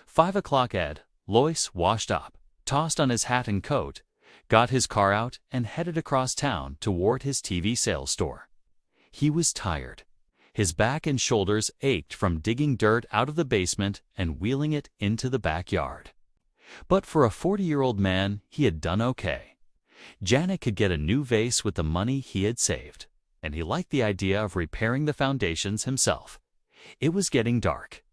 5 o'clock Ed, Lois washed up, tossed on his hat and coat, got his car out and headed across town toward his TV sales store. He was tired. His back and shoulders ached from digging dirt out of the basement and wheeling it into the backyard. But for a 40-year-old man, he had done okay. Janet could get a new vase with the money he had saved, and he liked the idea of repairing the foundations himself. It was getting dark.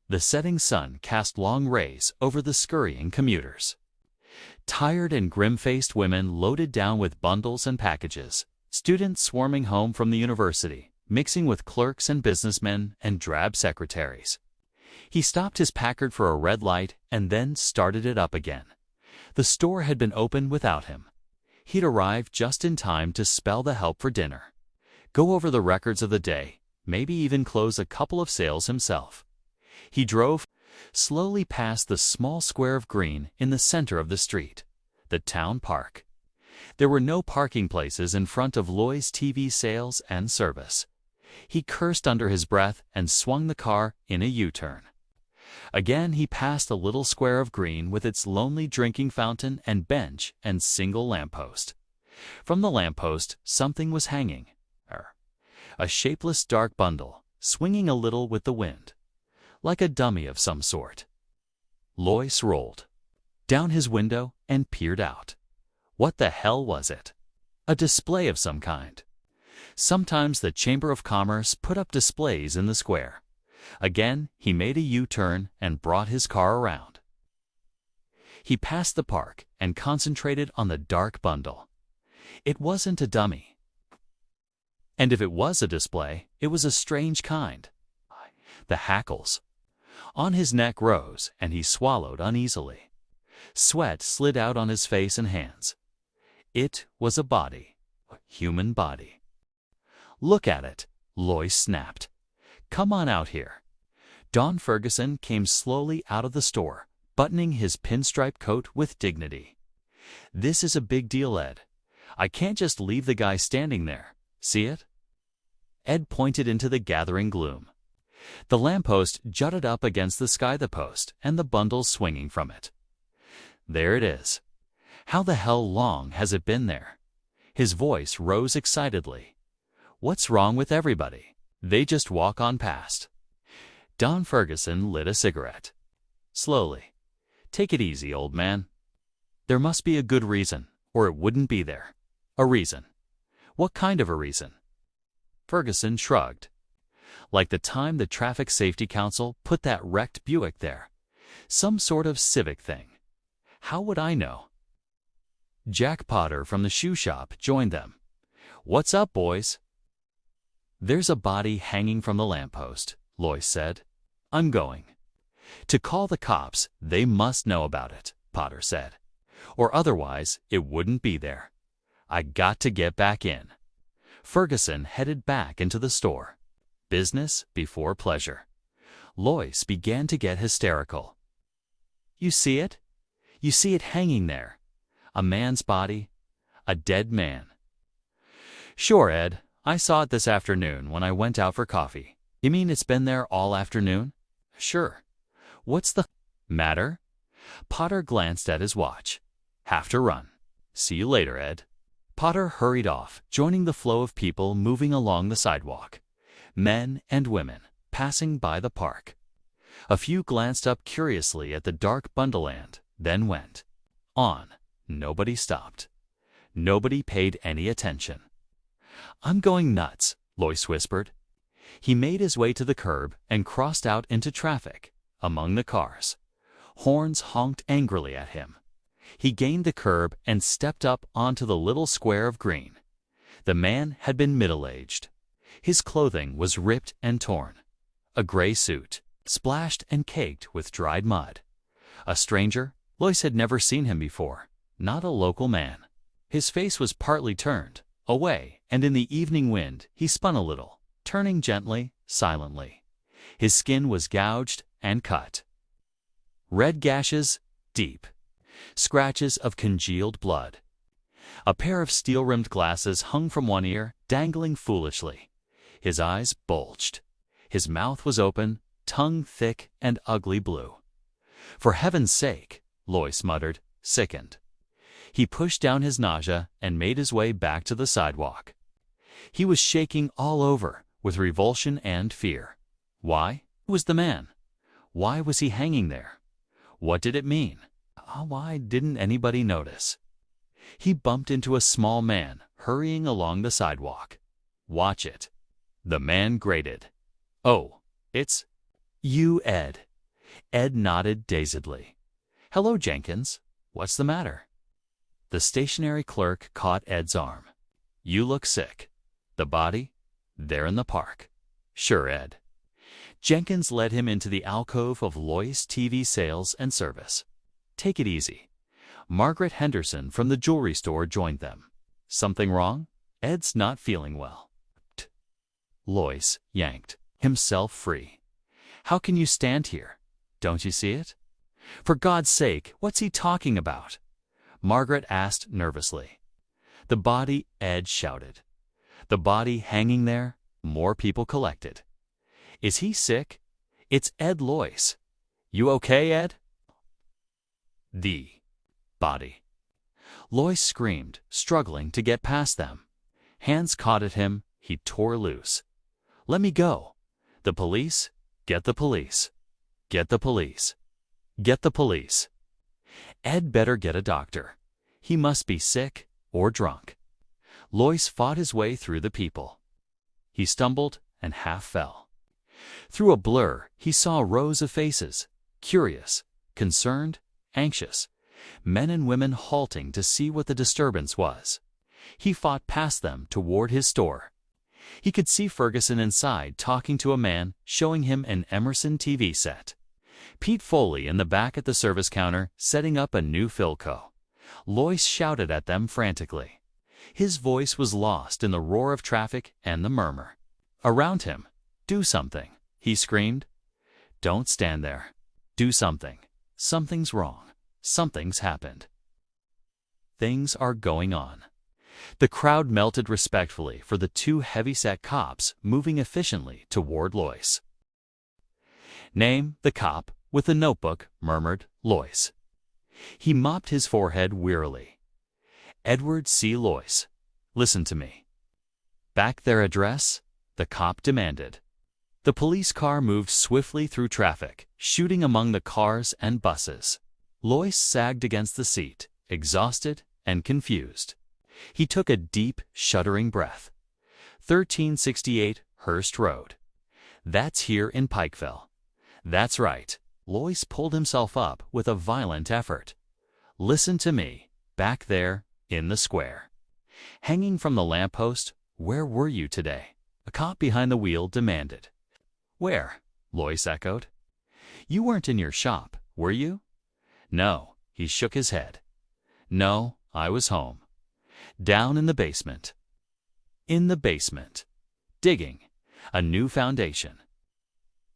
The setting sun cast long rays over the scurrying commuters. Tired and grim-faced women loaded down with bundles and packages, students swarming home from the university, mixing with clerks and businessmen and drab secretaries. He stopped his Packard for a red light and then started it up again. The store had been open without him. He'd arrived just in time to spell the help for dinner, go over the records of the day, maybe even close a couple of sales himself. He drove slowly past the small square of green in the center of the street, the town park. There were no parking places in front of Loy's TV sales and service. He cursed under his breath and swung the car in a U-turn. Again he passed the little square of green with its lonely drinking fountain and bench and single lamppost. From the lamppost something was hanging. A shapeless dark bundle, swinging a little with the wind, like a dummy of some sort. Lois rolled down his window and peered out. What the hell was it? A display of some kind. Sometimes the Chamber of Commerce put up displays in the square. Again, he made a U-turn and brought his car around. He passed the park and concentrated on the dark bundle. It wasn't a dummy. And if it was a display, it was a strange kind. The hackles on his neck rose, and he swallowed uneasily. Sweat slid out on his face and hands. It was a body, a human body. "Look at it," Lois snapped. "Come on out here." Don Ferguson came slowly out of the store, buttoning his pinstripe coat with dignity. "This is a big deal, Ed. I can't just leave the guy standing there. See it?" Ed pointed into the gathering gloom. The lamppost jutted up against the sky, the post, and the bundles swinging from it. "There it is. How the hell long has it been there?" His voice rose excitedly. "What's wrong with everybody? They just walk on past." Don Ferguson lit a cigarette. Slowly. "Take it easy, old man. There must be a good reason, or it wouldn't be there." "A reason? What kind of a reason?" Ferguson shrugged. "Like the time the Traffic Safety Council put that wrecked Buick there. Some sort of civic thing. How would I know?" Jack Potter from the shoe shop joined them. "What's up, boys?" "There's a body hanging from the lamppost," Lois said. "I'm going." "To call the cops, they must know about it," Potter said. "Or otherwise, it wouldn't be there. I got to get back in." Ferguson headed back into the store. Business before pleasure. Lois began to get hysterical. "You see it? You see it hanging there? A man's body? A dead man." "Sure, Ed. I saw it this afternoon when I went out for coffee." "You mean it's been there all afternoon?" "Sure. What's the matter?" Potter glanced at his watch. "Have to run. See you later, Ed." Potter hurried off, joining the flow of people moving along the sidewalk. Men and women, passing by the park. A few glanced up curiously at the dark bundle and then went on. Nobody stopped. Nobody paid any attention. "I'm going nuts," Lois whispered. He made his way to the curb and crossed out into traffic, among the cars. Horns honked angrily at him. He gained the curb and stepped up onto the little square of green. The man had been middle-aged. His clothing was ripped and torn. A gray suit, splashed and caked with dried mud. A stranger, Lois had never seen him before, not a local man. His face was partly turned away, and in the evening wind he spun a little, turning gently, silently. His skin was gouged and cut. Red gashes, deep. Scratches of congealed blood. A pair of steel-rimmed glasses hung from one ear, dangling foolishly. His eyes bulged. His mouth was open, tongue thick and ugly blue. "For heaven's sake," Lois muttered, sickened. He pushed down his nausea and made his way back to the sidewalk. He was shaking all over with revulsion and fear. Why? Who was the man? Why was he hanging there? What did it mean? Why didn't anybody notice? He bumped into a small man hurrying along the sidewalk. "Watch it." The man grated. "Oh, it's you, Ed." Ed nodded dazedly. "Hello, Jenkins. What's the matter?" The stationary clerk caught Ed's arm. "You look sick. The body? There in the park." "Sure, Ed." Jenkins led him into the alcove of Lois TV Sales and Service. "Take it easy." Margaret Henderson from the jewelry store joined them. "Something wrong? Ed's not feeling well." Lois yanked himself free. "How can you stand here? Don't you see it?" "For God's sake, what's he talking about?" Margaret asked nervously. "The body," Ed shouted. "The body hanging there." More people collected. "Is he sick?" "It's Ed Lois." "You okay, Ed?" The body. Lois screamed, struggling to get past them. Hands caught at him. He tore loose. "Let me go." "The police? Get the police. Get the police. Get the police." Ed better get a doctor. He must be sick or drunk. Lois fought his way through the people. He stumbled and half fell. Through a blur, he saw rows of faces, curious, concerned, anxious, men and women halting to see what the disturbance was. He fought past them toward his store. He could see Ferguson inside talking to a man, showing him an Emerson TV set. Pete Foley in the back at the service counter, setting up a new Philco. Lois shouted at them frantically. His voice was lost in the roar of traffic and the murmur. Around him, "Do something," he screamed. "Don't stand there. Do something. Something's wrong. Something's happened. Things are going on." The crowd melted respectfully for the two heavy-set cops moving efficiently toward Lois. "Name," the cop with the notebook murmured. "Lois." He mopped his forehead wearily. "Edward C. Lois. Listen to me." "Back their address?" the cop demanded. The police car moved swiftly through traffic, shooting among the cars and buses. Lois sagged against the seat, exhausted and confused. He took a deep, shuddering breath. 1368 Hearst Road. "That's here in Pikeville." "That's right." Lois pulled himself up with a violent effort. "Listen to me. Back there, in the square." Hanging from the lamppost, "Where were you today?" a cop behind the wheel demanded. "Where?" Lois echoed. "You weren't in your shop, were you?" "No." He shook his head. "No, I was home. Down in the basement." In the basement. Digging. A new foundation.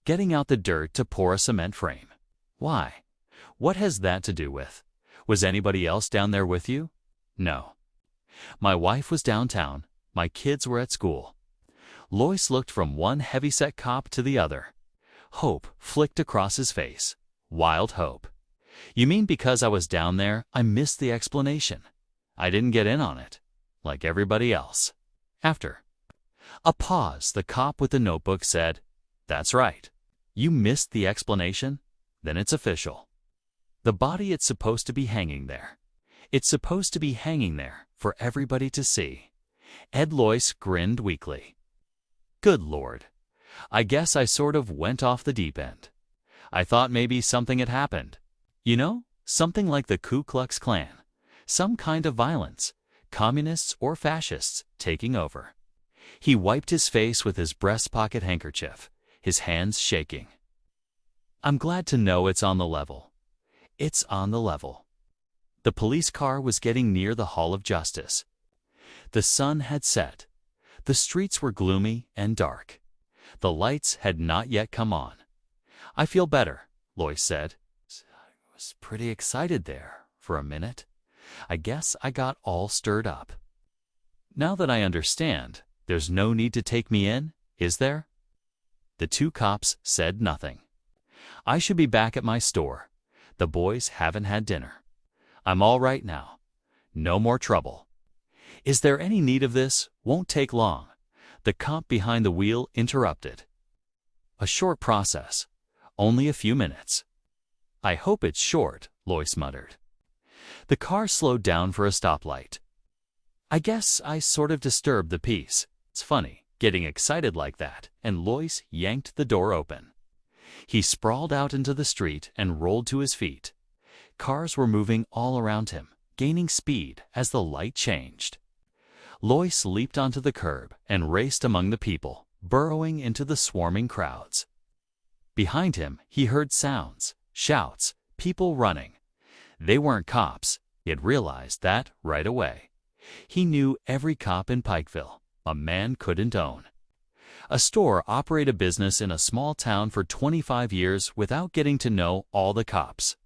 Getting out the dirt to pour a cement frame. Why? What has that to do with? Was anybody else down there with you? No. My wife was downtown. My kids were at school. Lois looked from one heavy-set cop to the other. Hope flicked across his face. Wild hope. "You mean because I was down there, I missed the explanation? I didn't get in on it, like everybody else." After a pause, the cop with the notebook said, "That's right. You missed the explanation? Then it's official. The body, it's supposed to be hanging there. It's supposed to be hanging there for everybody to see." Ed Lois grinned weakly. "Good Lord. I guess I sort of went off the deep end. I thought maybe something had happened. You know, something like the Ku Klux Klan. Some kind of violence, communists or fascists taking over." He wiped his face with his breast pocket handkerchief, his hands shaking. "I'm glad to know it's on the level. It's on the level." The police car was getting near the Hall of Justice. The sun had set. The streets were gloomy and dark. The lights had not yet come on. "I feel better," Lois said. "I was pretty excited there for a minute. I guess I got all stirred up. Now that I understand, there's no need to take me in, is there?" The two cops said nothing. "I should be back at my store. The boys haven't had dinner. I'm all right now. No more trouble. Is there any need of this? Won't take long. The cop behind the wheel interrupted. A short process. Only a few minutes. I hope it's short, Lois muttered. The car slowed down for a stoplight. I guess I sort of disturbed the peace. It's funny, getting excited like that, and Lois yanked the door open. He sprawled out into the street and rolled to his feet. Cars were moving all around him, gaining speed as the light changed. Lois leaped onto the curb and raced among the people, burrowing into the swarming crowds. Behind him, he heard sounds, shouts, people running. They weren't cops. He had realized that right away. He knew every cop in Pikeville. A man couldn't own. A store operate a business in a small town for 25 years without getting to know all the cops.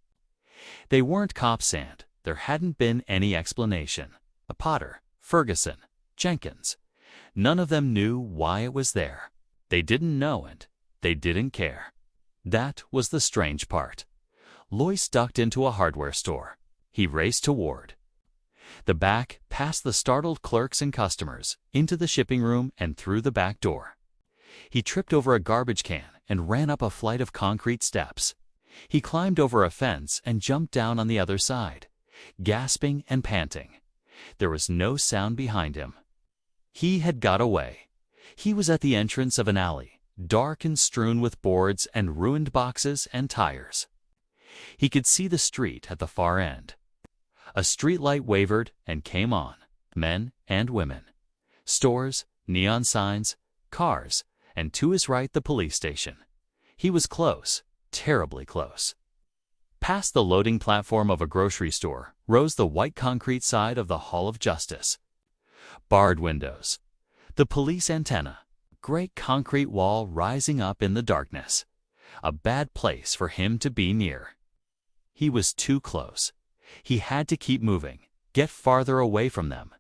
They weren't cops and there hadn't been any explanation. A Potter, Ferguson, Jenkins. None of them knew why it was there. They didn't know and they didn't care. That was the strange part. Lois ducked into a hardware store. He raced toward the back, past the startled clerks and customers, into the shipping room and through the back door. He tripped over a garbage can and ran up a flight of concrete steps. He climbed over a fence and jumped down on the other side, gasping and panting. There was no sound behind him. He had got away. He was at the entrance of an alley, dark and strewn with boards and ruined boxes and tires. He could see the street at the far end. A streetlight wavered and came on. Men and women. Stores, neon signs, cars, and to his right the police station. He was close, terribly close. Past the loading platform of a grocery store rose the white concrete side of the Hall of Justice. Barred windows. The police antenna. Great concrete wall rising up in the darkness. A bad place for him to be near. He was too close. He had to keep moving, get farther away from them.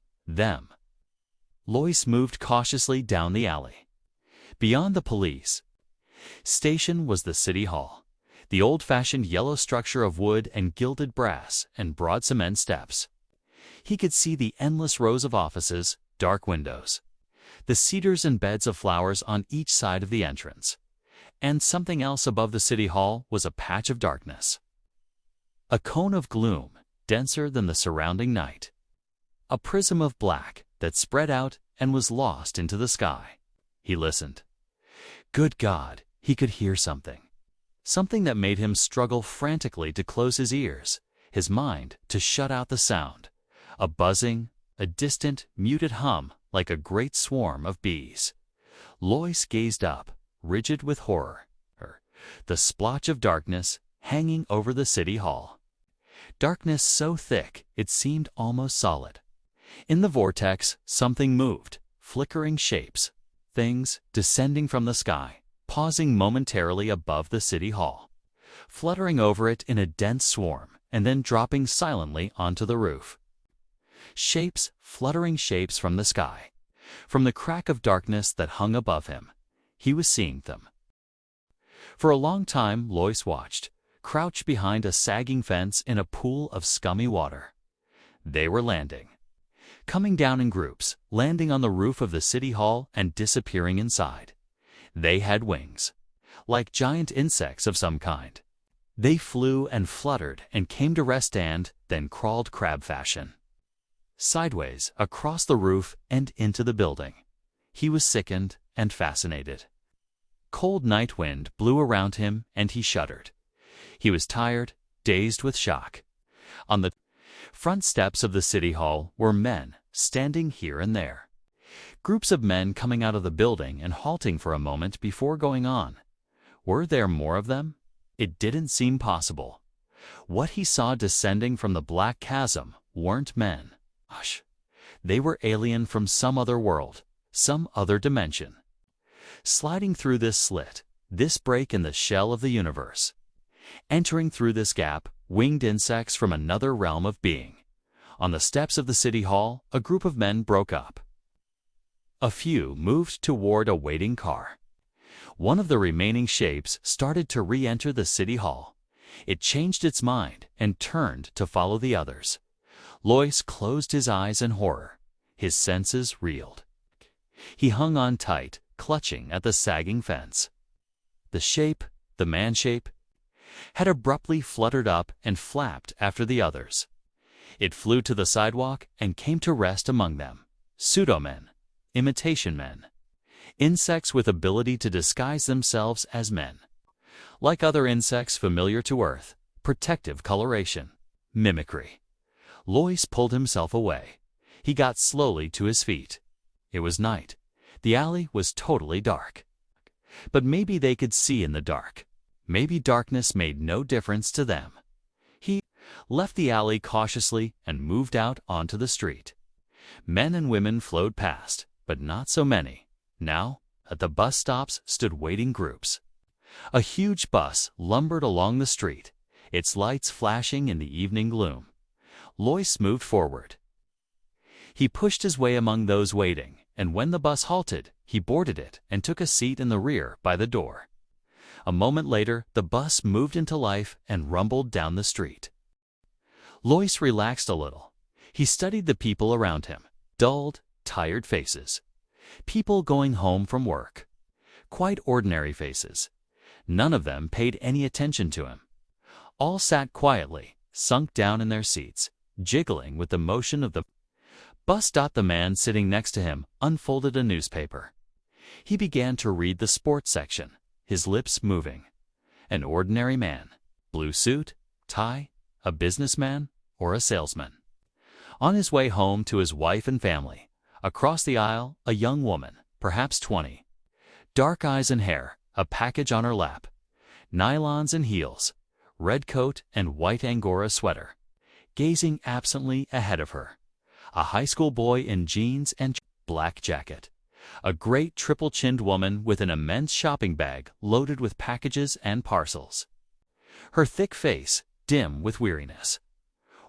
Lois moved cautiously down the alley. Beyond the police station was the city hall, the old-fashioned yellow structure of wood and gilded brass and broad cement steps. He could see the endless rows of offices, dark windows, the cedars and beds of flowers on each side of the entrance. And something else above the city hall was a patch of darkness. A cone of gloom, denser than the surrounding night. A prism of black that spread out and was lost into the sky. He listened. Good God, he could hear something. Something that made him struggle frantically to close his ears, his mind to shut out the sound. A buzzing, a distant, muted hum like a great swarm of bees. Lois gazed up, rigid with horror. The splotch of darkness hanging over the city hall. Darkness so thick it seemed almost solid. In the vortex, something moved, flickering shapes, things descending from the sky, pausing momentarily above the city hall, fluttering over it in a dense swarm, and then dropping silently onto the roof. Shapes, fluttering shapes from the sky, from the crack of darkness that hung above him. He was seeing them. For a long time, Lois watched, crouched behind a sagging fence in a pool of scummy water. They were landing. Coming down in groups, landing on the roof of the city hall and disappearing inside. They had wings, like giant insects of some kind. They flew and fluttered and came to rest and then crawled crab fashion. Sideways, across the roof and into the building. He was sickened and fascinated. Cold night wind blew around him and he shuddered. He was tired, dazed with shock. On the front steps of the city hall were men, standing here and there. Groups of men coming out of the building and halting for a moment before going on. Were there more of them? It didn't seem possible. What he saw descending from the black chasm weren't men. Hush. They were alien from some other world, some other dimension. Sliding through this slit, this break in the shell of the universe. Entering through this gap, winged insects from another realm of being. On the steps of the city hall, a group of men broke up. A few moved toward a waiting car. One of the remaining shapes started to re-enter the city hall. It changed its mind and turned to follow the others. Lois closed his eyes in horror. His senses reeled. He hung on tight, clutching at the sagging fence. The shape, the man shape, had abruptly fluttered up and flapped after the others. It flew to the sidewalk and came to rest among them. Pseudo-men, imitation men, insects with ability to disguise themselves as men. Like other insects familiar to Earth, protective coloration, mimicry. Lois pulled himself away. He got slowly to his feet. It was night. The alley was totally dark. But maybe they could see in the dark. Maybe darkness made no difference to them. He left the alley cautiously and moved out onto the street. Men and women flowed past, but not so many. Now, at the bus stops stood waiting groups. A huge bus lumbered along the street, its lights flashing in the evening gloom. Lois moved forward. He pushed his way among those waiting, and when the bus halted, he boarded it and took a seat in the rear by the door. A moment later, the bus moved into life and rumbled down the street. Lois relaxed a little. He studied the people around him, dulled, tired faces. People going home from work. Quite ordinary faces. None of them paid any attention to him. All sat quietly, sunk down in their seats, jiggling with the motion of the bus. The man sitting next to him unfolded a newspaper. He began to read the sports section, his lips moving. An ordinary man. Blue suit, tie, a businessman, or a salesman. On his way home to his wife and family, across the aisle, a young woman, perhaps 20. Dark eyes and hair, a package on her lap. Nylons and heels, red coat and white Angora sweater. Gazing absently ahead of her. A high school boy in jeans and black jacket. A great triple-chinned woman with an immense shopping bag loaded with packages and parcels. Her thick face, dim with weariness.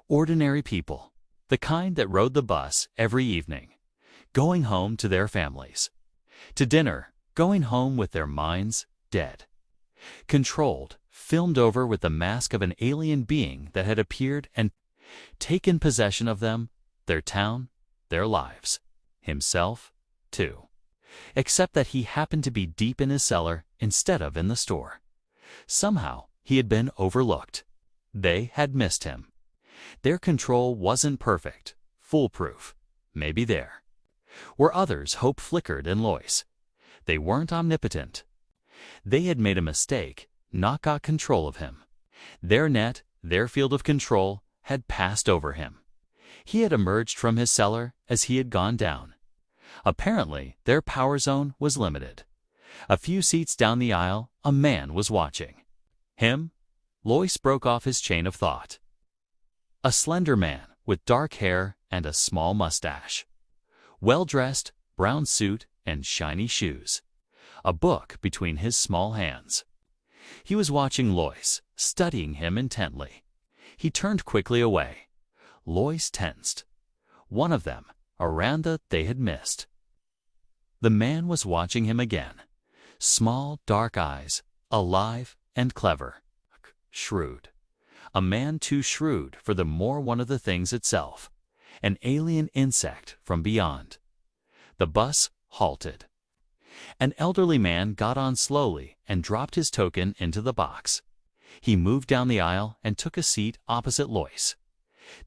Ordinary people, the kind that rode the bus every evening, going home to their families. To dinner, going home with their minds dead. Controlled, filmed over with the mask of an alien being that had appeared and taken possession of them, their town, their lives. Himself, too. Except that he happened to be deep in his cellar instead of in the store. Somehow, he had been overlooked. They had missed him. Their control wasn't perfect, foolproof. Maybe there. Where others' hope flickered in Lois. They weren't omnipotent. They had made a mistake, not got control of him. Their net, their field of control, had passed over him. He had emerged from his cellar as he had gone down. Apparently, their power zone was limited. A few seats down the aisle, a man was watching. Him? Lois broke off his chain of thought. A slender man with dark hair and a small mustache. Well-dressed, brown suit and shiny shoes. A book between his small hands. He was watching Lois, studying him intently. He turned quickly away. Lois tensed. One of them, Aranda, they had missed. The man was watching him again. Small, dark eyes, alive and clever. Shrewd. A man too shrewd for the more one of the things itself. An alien insect from beyond. The bus halted. An elderly man got on slowly and dropped his token into the box. He moved down the aisle and took a seat opposite Lois.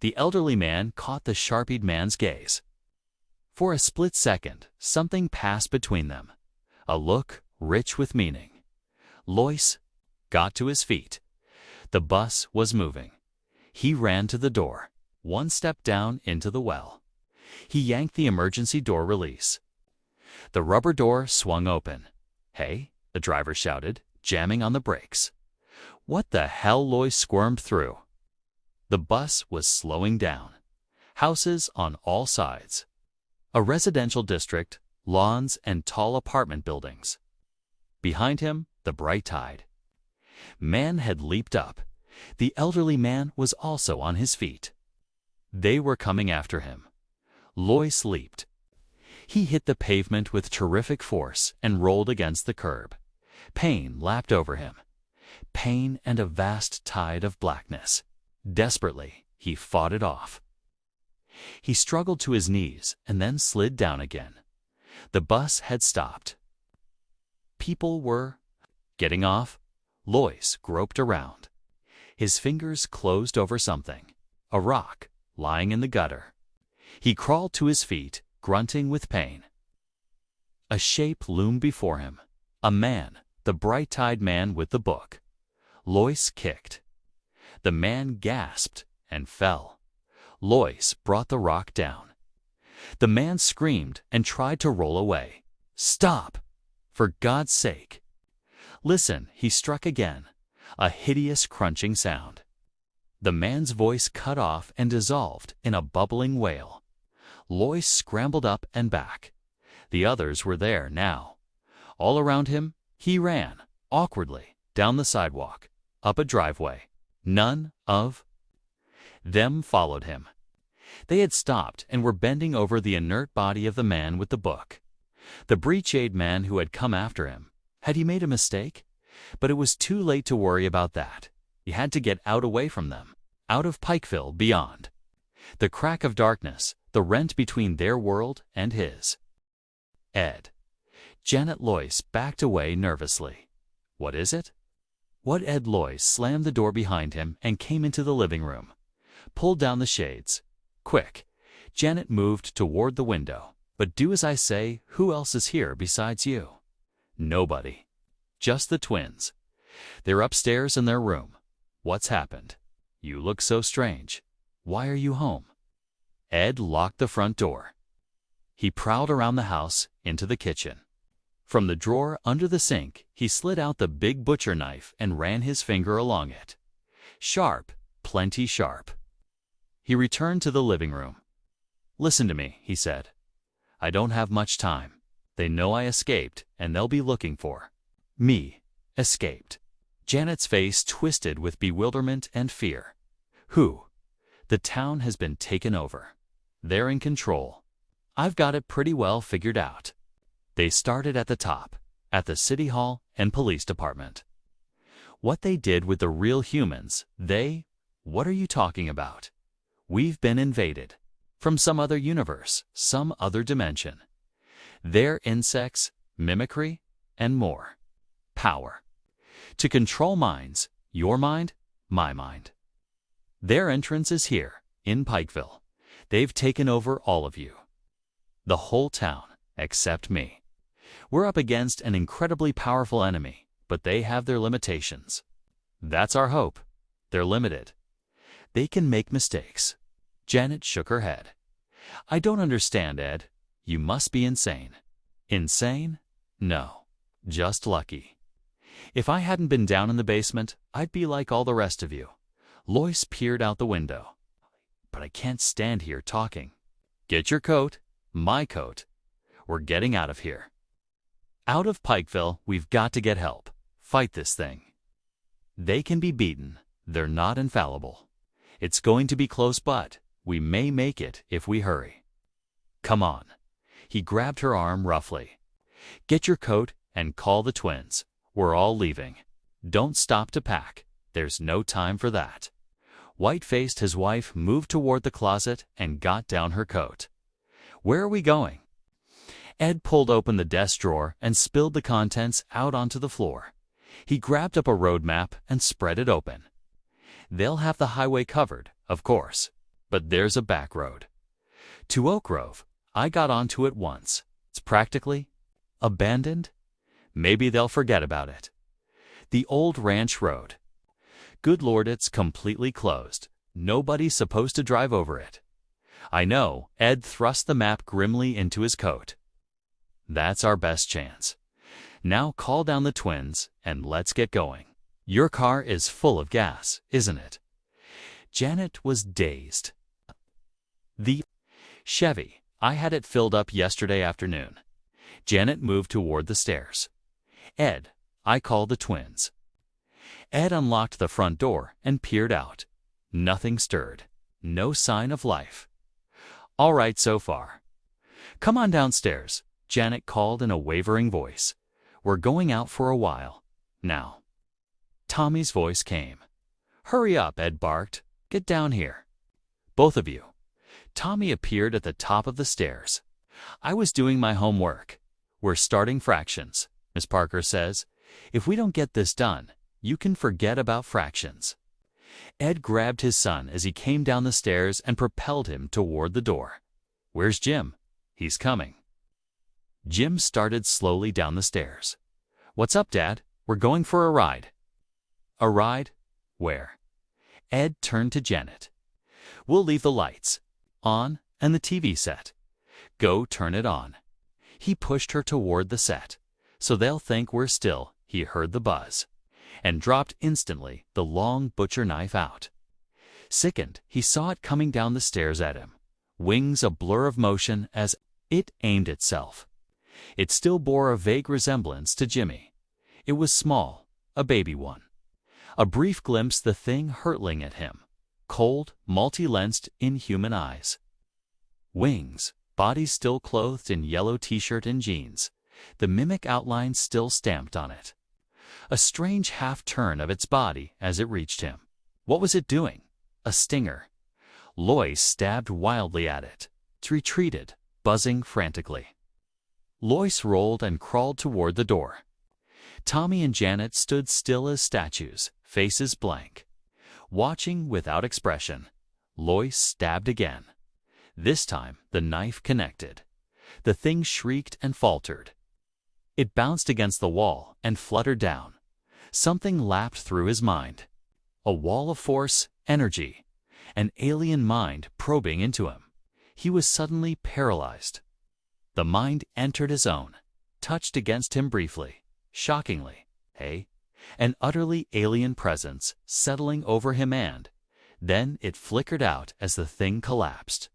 The elderly man caught the sharp-eyed man's gaze. For a split second, something passed between them. A look rich with meaning. Lois got to his feet. The bus was moving. He ran to the door, one step down into the well. He yanked the emergency door release. The rubber door swung open. "Hey," the driver shouted, jamming on the brakes. What the hell? Lois squirmed through. The bus was slowing down. Houses on all sides. A residential district, lawns and tall apartment buildings. Behind him, the bright tide. Man had leaped up. The elderly man was also on his feet. They were coming after him. Lois leaped. He hit the pavement with terrific force and rolled against the curb. Pain lapped over him. pain and a vast tide of blackness. Desperately, he fought it off. He struggled to his knees and then slid down again. The bus had stopped. People were getting off. Lois groped around. His fingers closed over something, a rock lying in the gutter. He crawled to his feet, grunting with pain. A shape loomed before him. A man, the bright-eyed man with the book. Lois kicked. The man gasped and fell. Lois brought the rock down. The man screamed and tried to roll away. "Stop! For God's sake!" "Listen," he struck again, a hideous crunching sound. The man's voice cut off and dissolved in a bubbling wail. Lois scrambled up and back. The others were there now. All around him, he ran, awkwardly, down the sidewalk, up a driveway. None of them followed him. They had stopped and were bending over the inert body of the man with the book. The breech-aid man who had come after him. Had he made a mistake? But it was too late to worry about that. He had to get out away from them, out of Pikeville beyond. The crack of darkness, the rent between their world and his. Ed. Janet Lois backed away nervously. "What is it?" What? Ed Lois slammed the door behind him and came into the living room. Pulled down the shades. "Quick." Janet moved toward the window. "But do as I say. Who else is here besides you?" "Nobody. Just the twins. They're upstairs in their room." "What's happened? You look so strange. Why are you home?" Ed locked the front door. He prowled around the house, into the kitchen. From the drawer under the sink, he slid out the big butcher knife and ran his finger along it. Sharp, plenty sharp. He returned to the living room. "Listen to me," he said. "I don't have much time. They know I escaped, and they'll be looking for me." Escaped. Janet's face twisted with bewilderment and fear. "Who?" "The town has been taken over. They're in control. I've got it pretty well figured out. They started at the top, at the city hall and police department. What they did with the real humans, what are you talking about? We've been invaded. From some other universe, some other dimension. They're insects, mimicry, and more. Power. To control minds, your mind, my mind. Their entrance is here, in Pikeville. They've taken over all of you. The whole town, except me. We're up against an incredibly powerful enemy, but they have their limitations. That's our hope. They're limited. They can make mistakes." Janet shook her head. "I don't understand, Ed. You must be insane." "Insane? No. Just lucky. If I hadn't been down in the basement, I'd be like all the rest of you." Lois peered out the window. "But I can't stand here talking." "Get your coat. My coat. We're getting out of here. Out of Pikeville. We've got to get help. Fight this thing. They can be beaten. They're not infallible. It's going to be close, but we may make it if we hurry. Come on." He grabbed her arm roughly. "Get your coat and call the twins. We're all leaving. Don't stop to pack. There's no time for that." White-faced, his wife moved toward the closet and got down her coat. "Where are we going?" Ed pulled open the desk drawer and spilled the contents out onto the floor. He grabbed up a road map and spread it open. "They'll have the highway covered, of course, but there's a back road. To Oak Grove. I got onto it once. It's practically abandoned. Maybe they'll forget about it. The old ranch road. Good Lord, it's completely closed. Nobody's supposed to drive over it." "I know." Ed thrust the map grimly into his coat. "That's our best chance. Now call down the twins and let's get going. Your car is full of gas, isn't it?" Janet was dazed. "The Chevy. I had it filled up yesterday afternoon." Janet moved toward the stairs. "Ed, I called the twins." Ed unlocked the front door and peered out. Nothing stirred. No sign of life. "All right so far." "Come on downstairs," Janet called in a wavering voice. "We're going out for a while. Now." Tommy's voice came. "Hurry up," Ed barked. "Get down here. Both of you." Tommy appeared at the top of the stairs. "I was doing my homework. We're starting fractions. Miss Parker says, if we don't get this done, you can forget about fractions." Ed grabbed his son as he came down the stairs and propelled him toward the door. "Where's Jim?" "He's coming." Jim started slowly down the stairs. "What's up, Dad? We're going for a ride." "A ride? Where?" Ed turned to Janet. "We'll leave the lights on and the TV set. Go turn it on." He pushed her toward the set. "So they'll think we're still." He heard the buzz and dropped instantly, the long butcher knife out. Sickened, he saw it coming down the stairs at him, wings a blur of motion as it aimed itself. It still bore a vague resemblance to Jimmy. It was small, a baby one. A brief glimpse, the thing hurtling at him, cold, multi-lensed, inhuman eyes. Wings, body still clothed in yellow t-shirt and jeans, the mimic outline still stamped on it. A strange half-turn of its body as it reached him. What was it doing? A stinger. Lois stabbed wildly at it. It retreated, buzzing frantically. Lois rolled and crawled toward the door. Tommy and Janet stood still as statues, faces blank. Watching without expression, Lois stabbed again. This time, the knife connected. The thing shrieked and faltered. It bounced against the wall and fluttered down. Something lapped through his mind. A wall of force, energy, an alien mind probing into him. He was suddenly paralyzed. The mind entered his own, touched against him briefly, shockingly, an utterly alien presence settling over him, and then it flickered out as the thing collapsed.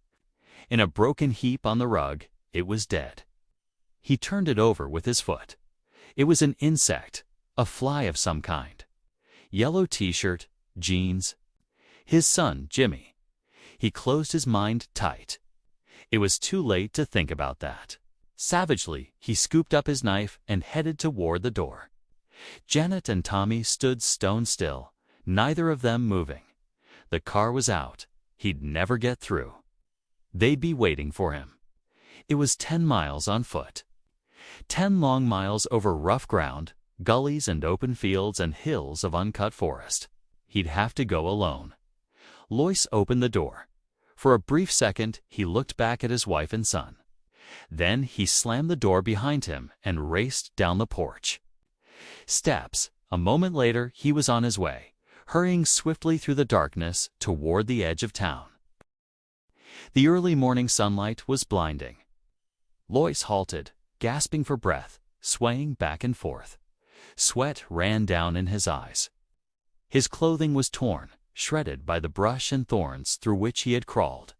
In a broken heap on the rug, it was dead. He turned it over with his foot. It was an insect, a fly of some kind. Yellow t-shirt, jeans. His son, Jimmy. He closed his mind tight. It was too late to think about that. Savagely, he scooped up his knife and headed toward the door. Janet and Tommy stood stone still, neither of them moving. The car was out. He'd never get through. They'd be waiting for him. It was 10 miles on foot. 10 long miles over rough ground, gullies and open fields and hills of uncut forest. He'd have to go alone. Lois opened the door. For a brief second, he looked back at his wife and son. Then he slammed the door behind him and raced down the porch. Steps. A moment later, he was on his way, hurrying swiftly through the darkness toward the edge of town. The early morning sunlight was blinding. Lois halted, gasping for breath, swaying back and forth. Sweat ran down in his eyes. His clothing was torn, shredded by the brush and thorns through which he had crawled.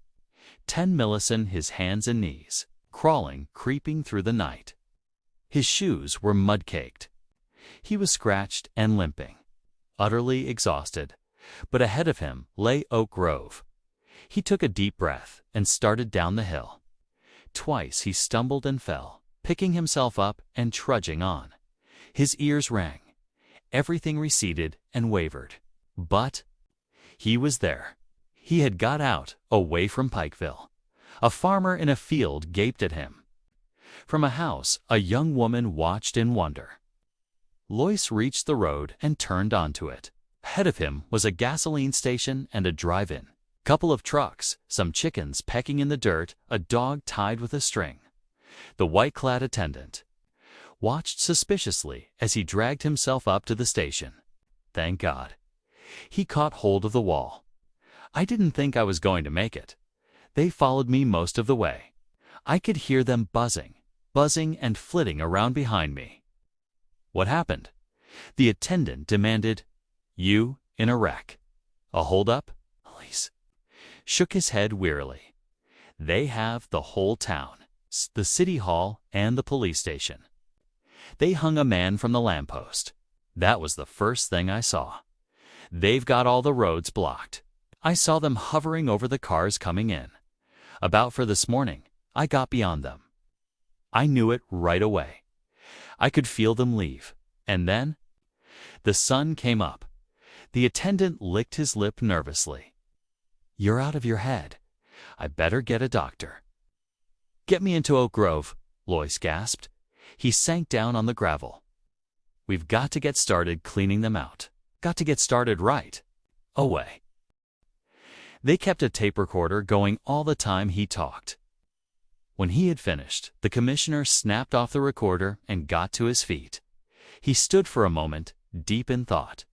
10 millisecond his hands and knees, crawling, creeping through the night. His shoes were mud-caked. He was scratched and limping, utterly exhausted, but ahead of him lay Oak Grove. He took a deep breath and started down the hill. Twice he stumbled and fell, picking himself up and trudging on. His ears rang. Everything receded and wavered. But he was there. He had got out, away from Pikeville. A farmer in a field gaped at him. From a house, a young woman watched in wonder. Lois reached the road and turned onto it. Ahead of him was a gasoline station and a drive-in. Couple of trucks, some chickens pecking in the dirt, a dog tied with a string. The white-clad attendant watched suspiciously as he dragged himself up to the station. Thank God. He caught hold of the wall. I didn't think I was going to make it. They followed me most of the way. I could hear them buzzing and flitting around behind me. What happened? The attendant demanded. You in a wreck. A holdup? Police. Shook his head wearily. They have the whole town, the city hall and the police station. They hung a man from the lamppost. That was the first thing I saw. They've got all the roads blocked. I saw them hovering over the cars coming in. About for this morning, I got beyond them. I knew it right away. I could feel them leave. And then The sun came up. The attendant licked his lip nervously. "You're out of your head. I better get a doctor." "Get me into Oak Grove," Lois gasped. He sank down on the gravel. "We've got to get started cleaning them out. Got to get started right away." They kept a tape recorder going all the time he talked. When he had finished, the commissioner snapped off the recorder and got to his feet. He stood for a moment, deep in thought.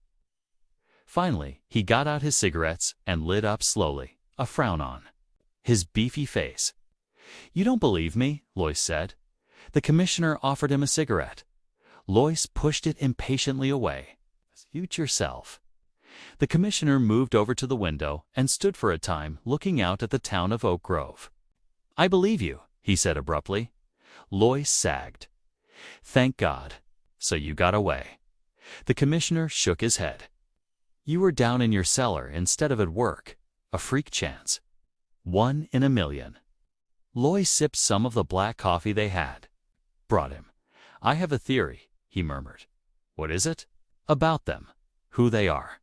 Finally, he got out his cigarettes and lit up slowly, a frown on his beefy face. "You don't believe me," Lois said. The commissioner offered him a cigarette. Lois pushed it impatiently away. "Suit yourself." The commissioner moved over to the window and stood for a time looking out at the town of Oak Grove. "I believe you," he said abruptly. Lois sagged. "Thank God. So you got away." The commissioner shook his head. "You were down in your cellar instead of at work. A freak chance. 1 in a million." Lois sipped some of the black coffee they had brought him. "I have a theory," he murmured. "What is it?" "About them. Who they are.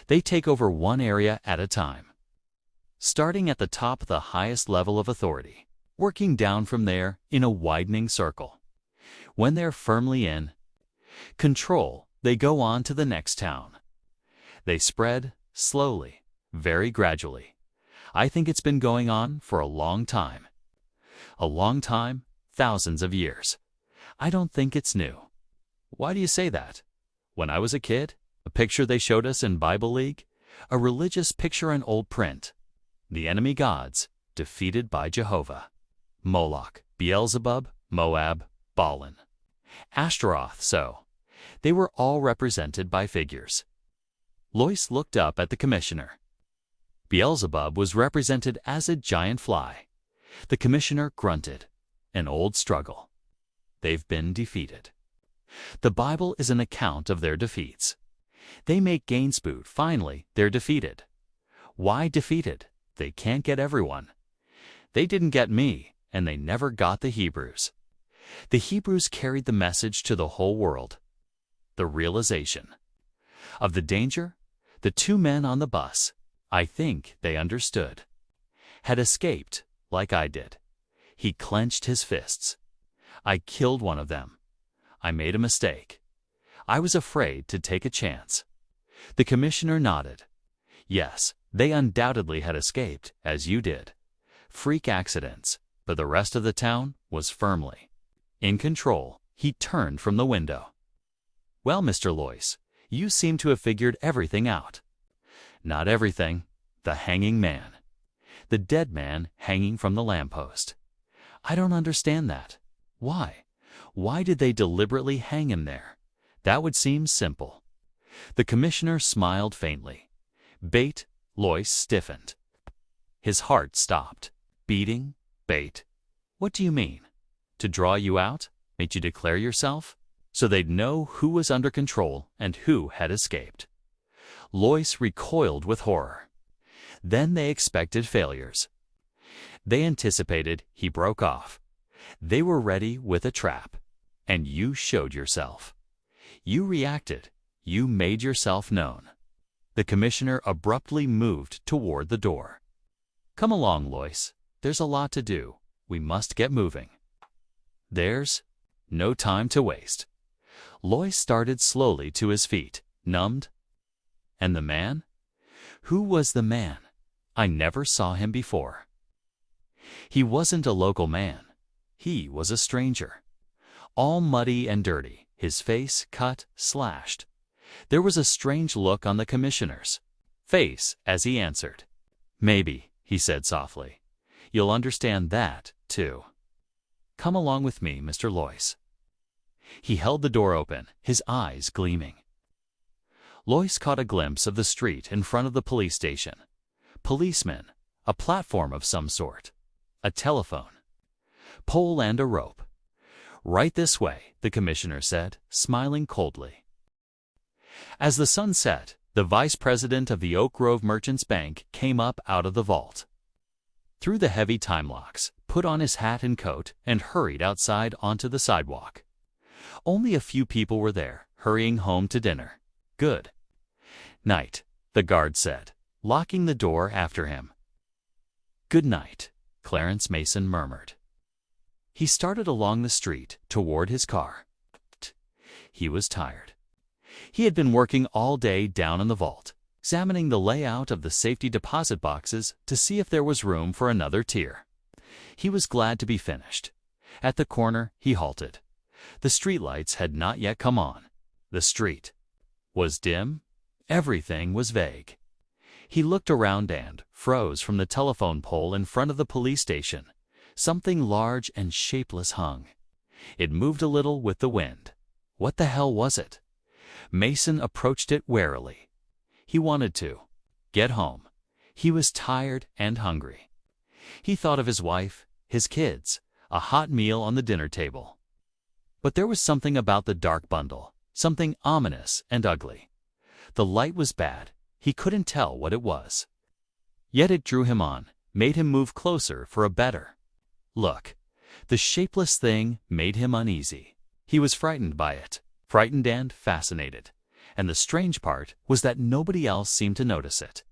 They take over one area at a time, starting at the top of the highest level of authority, working down from there in a widening circle. When they're firmly in control, they go on to the next town. They spread slowly, very gradually. I think it's been going on for a long time. A long time, thousands of years. I don't think it's new." "Why do you say that?" "When I was a kid, a picture they showed us in Bible League, a religious picture in old print. The enemy gods, defeated by Jehovah. Moloch, Beelzebub, Moab, Baalan, Ashtaroth, so. They were all represented by figures." Lois looked up at the commissioner. Beelzebub was represented as a giant fly. The commissioner grunted. "An old struggle. They've been defeated. The Bible is an account of their defeats. They make gains, but finally they're defeated. Why defeated? They can't get everyone. They didn't get me, and they never got the Hebrews. The Hebrews carried the message to the whole world. The realization of the danger, the 2 men on the bus, I think they understood, had escaped like I did." He clenched his fists. "I killed one of them. I made a mistake. I was afraid to take a chance." The commissioner nodded. "Yes, they undoubtedly had escaped, as you did. Freak accidents, but the rest of the town was firmly in control." He turned from the window. "Well, Mr. Lois, you seem to have figured everything out." "Not everything. The hanging man. The dead man hanging from the lamppost. I don't understand that. Why? Why did they deliberately hang him there? That would seem simple." The commissioner smiled faintly. "Bait." Lois stiffened. His heart stopped. "Beating? Bait? What do you mean? To draw you out? Make you declare yourself? So they'd know who was under control and who had escaped." Lois recoiled with horror. "Then they expected failures. They anticipated," he broke off. "They were ready with a trap. And you showed yourself. You reacted. You made yourself known." The commissioner abruptly moved toward the door. "Come along, Lois. There's a lot to do. We must get moving. There's no time to waste." Lois started slowly to his feet, numbed. "And the man? Who was the man? I never saw him before." He wasn't a local man. He was a stranger. All muddy and dirty, his face cut, slashed. There was a strange look on the commissioner's face as he answered. "Maybe," he said softly. "You'll understand that, too. Come along with me, Mr. Lois." He held the door open, his eyes gleaming. Lois caught a glimpse of the street in front of the police station. Policemen, a platform of some sort, a telephone, pole and a rope. "Right this way," the commissioner said, smiling coldly. As the sun set, the vice president of the Oak Grove Merchants Bank came up out of the vault, threw the heavy time locks, put on his hat and coat, and hurried outside onto the sidewalk. Only a few people were there, hurrying home to dinner. Good night, the guard said, locking the door after him. Good night, Clarence Mason murmured. He started along the street toward his car. He was tired. He had been working all day down in the vault, examining the layout of the safety deposit boxes to see if there was room for another tier. He was glad to be finished. At the corner, he halted. The streetlights had not yet come on. The street was dim. Everything was vague. He looked around and froze from the telephone pole in front of the police station. Something large and shapeless hung. It moved a little with the wind. What the hell was it? Mason approached it warily. He wanted to get home. He was tired and hungry. He thought of his wife, his kids, a hot meal on the dinner table. But there was something about the dark bundle, something ominous and ugly. The light was bad. He couldn't tell what it was. Yet it drew him on, made him move closer for a better look. The shapeless thing made him uneasy. He was frightened by it, frightened and fascinated. And the strange part was that nobody else seemed to notice it.